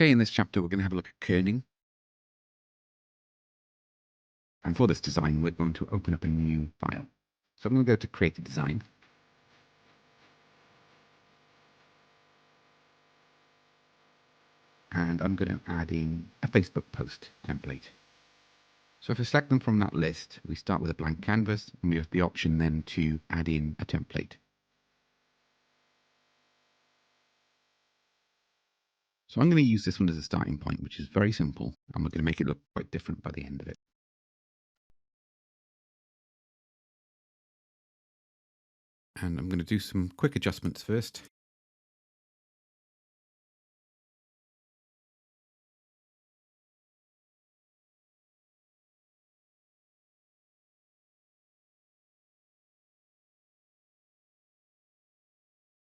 Okay, in this chapter, we're going to have a look at kerning. And for this design, we're going to open up a new file. So I'm going to go to Create a Design. And I'm going to add in a Facebook post template. So if I select them from that list, we start with a blank canvas, and we have the option then to add in a template. So I'm going to use this one as a starting point, which is very simple, and we're going to make it look quite different by the end of it. And I'm going to do some quick adjustments first.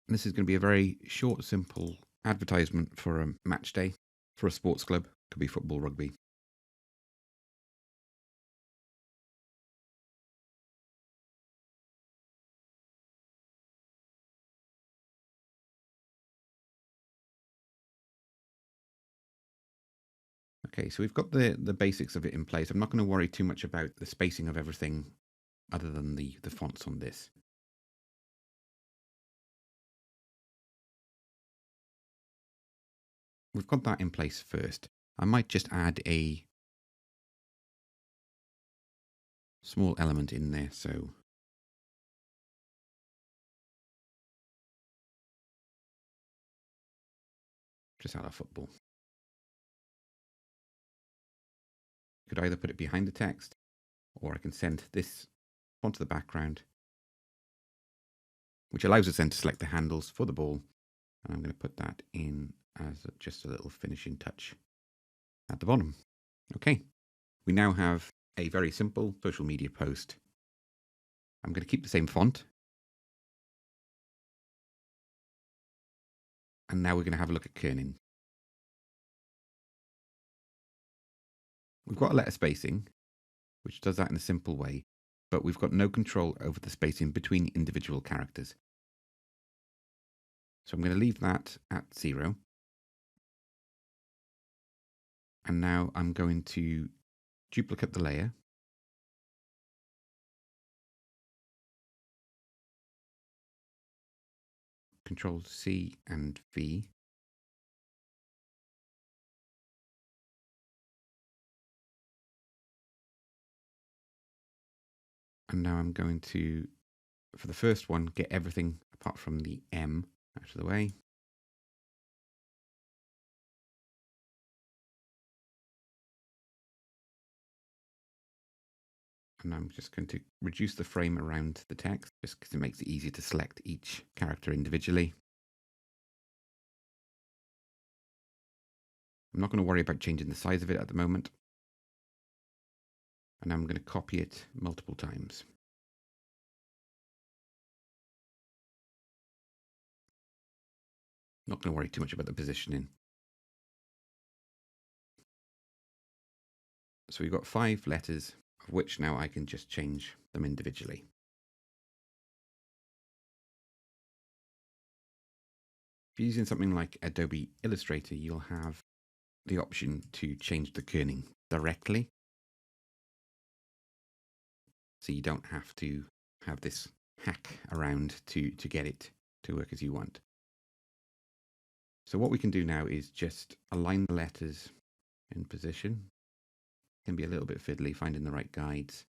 And this is going to be a very short, simple advertisement for a match day for a sports club. Could be football, rugby. Okay, so we've got the basics of it in place. I'm not going to worry too much about the spacing of everything other than the fonts on this. We've got that in place first. I might just add a small element in there. So just add a football. You could either put it behind the text, or I can send this onto the background, which allows us then to select the handles for the ball. And I'm going to put that in as just a little finishing touch at the bottom. Okay, we now have a very simple social media post. I'm going to keep the same font. And now we're going to have a look at kerning. We've got a letter spacing, which does that in a simple way, but we've got no control over the spacing between individual characters. So I'm going to leave that at 0. And now I'm going to duplicate the layer. Control C and V. And now I'm going to, for the first one, get everything apart from the M out of the way. And I'm just going to reduce the frame around the text, just because it makes it easier to select each character individually. I'm not going to worry about changing the size of it at the moment. And I'm going to copy it multiple times. Not going to worry too much about the positioning. So we've got 5 letters, of which now I can just change them individually. If you're using something like Adobe Illustrator, you'll have the option to change the kerning directly. So you don't have to have this hack around to get it to work as you want. So what we can do now is just align the letters in position. It can be a little bit fiddly finding the right guides.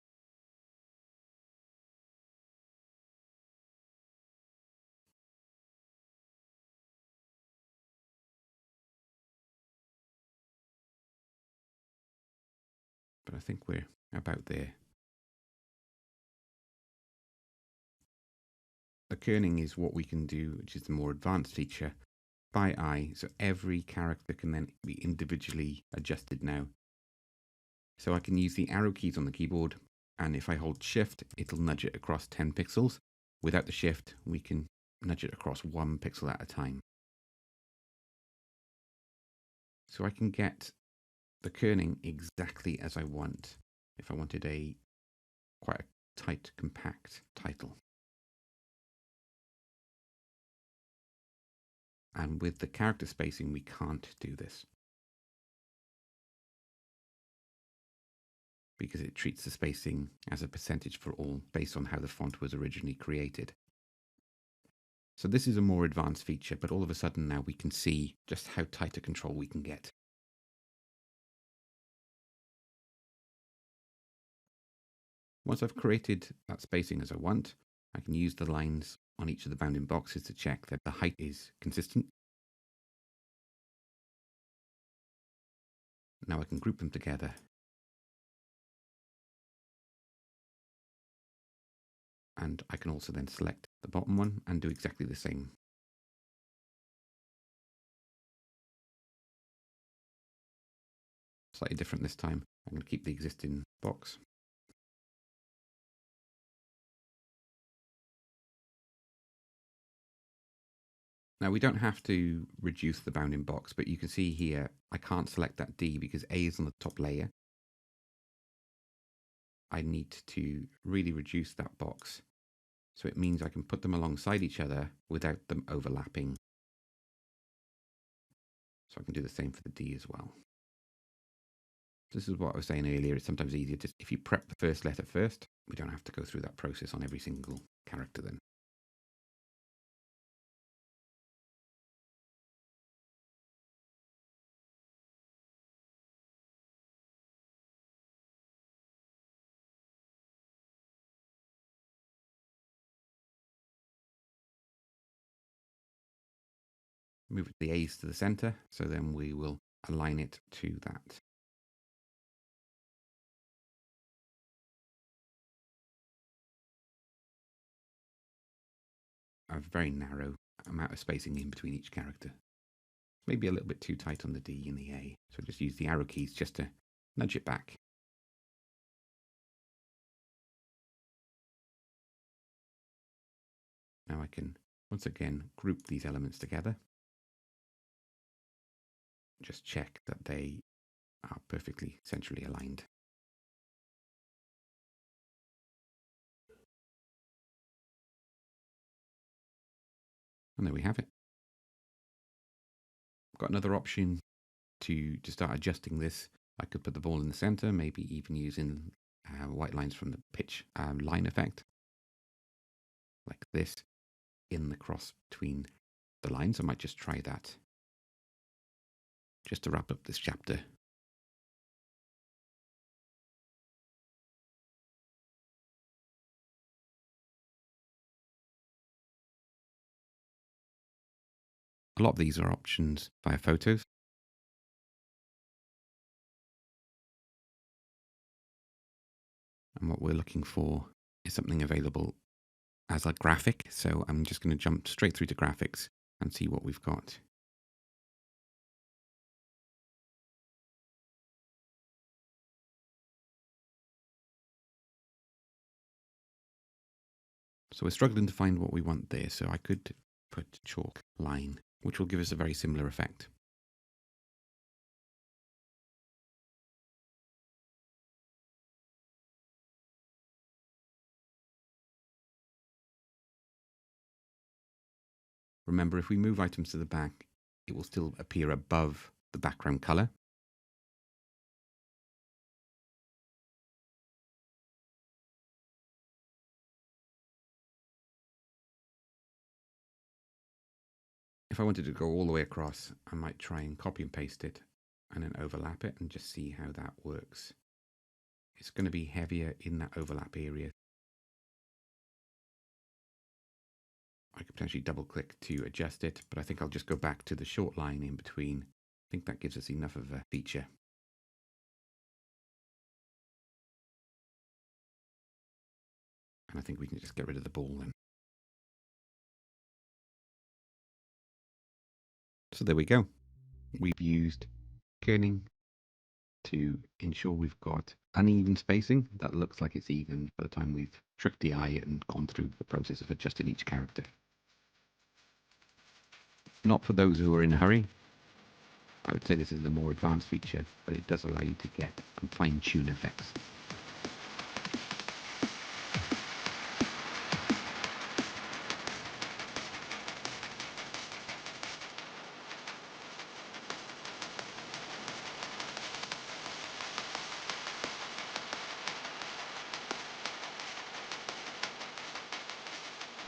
But I think we're about there. The kerning is what we can do, which is the more advanced feature, by eye. So every character can then be individually adjusted now. So I can use the arrow keys on the keyboard, and if I hold shift, it'll nudge it across 10 pixels. Without the shift, we can nudge it across 1 pixel at a time. So I can get the kerning exactly as I want if I wanted a quite a tight, compact title. And with the character spacing, we can't do this. because it treats the spacing as a percentage for all based on how the font was originally created. So this is a more advanced feature, but all of a sudden now we can see just how tight a control we can get. Once I've created that spacing as I want, I can use the lines on each of the bounding boxes to check that the height is consistent. Now I can group them together. And I can also then select the bottom one and do exactly the same. Slightly different this time. I'm going to keep the existing box. Now we don't have to reduce the bounding box, but you can see here I can't select that D because A is on the top layer. I need to really reduce that box. So it means I can put them alongside each other without them overlapping. So I can do the same for the D as well. This is what I was saying earlier. It's sometimes easier just if you prep the first letter first. We don't have to go through that process on every single character then. Move the A's to the center, so then we will align it to that. A very narrow amount of spacing in between each character. Maybe a little bit too tight on the D and the A, so just use the arrow keys just to nudge it back. Now I can once again group these elements together. Just check that they are perfectly centrally aligned. And there we have it. I've got another option to start adjusting this. I could put the ball in the center, maybe even using white lines from the pitch line effect, like this, in the cross between the lines. I might just try that just to wrap up this chapter. A lot of these are options via photos. And what we're looking for is something available as a graphic. So I'm just going to jump straight through to graphics and see what we've got. So we're struggling to find what we want there. So I could put chalk line, which will give us a very similar effect. Remember, if we move items to the back, it will still appear above the background color. If I wanted to go all the way across, I might try and copy and paste it and then overlap it and just see how that works. It's going to be heavier in that overlap area. I could potentially double click to adjust it, but I think I'll just go back to the short line in between. I think that gives us enough of a feature. And I think we can just get rid of the ball then. So there we go. We've used kerning to ensure we've got uneven spacing that looks like it's even by the time we've tricked the eye and gone through the process of adjusting each character. Not for those who are in a hurry. I would say this is the more advanced feature, but it does allow you to get and fine-tune effects.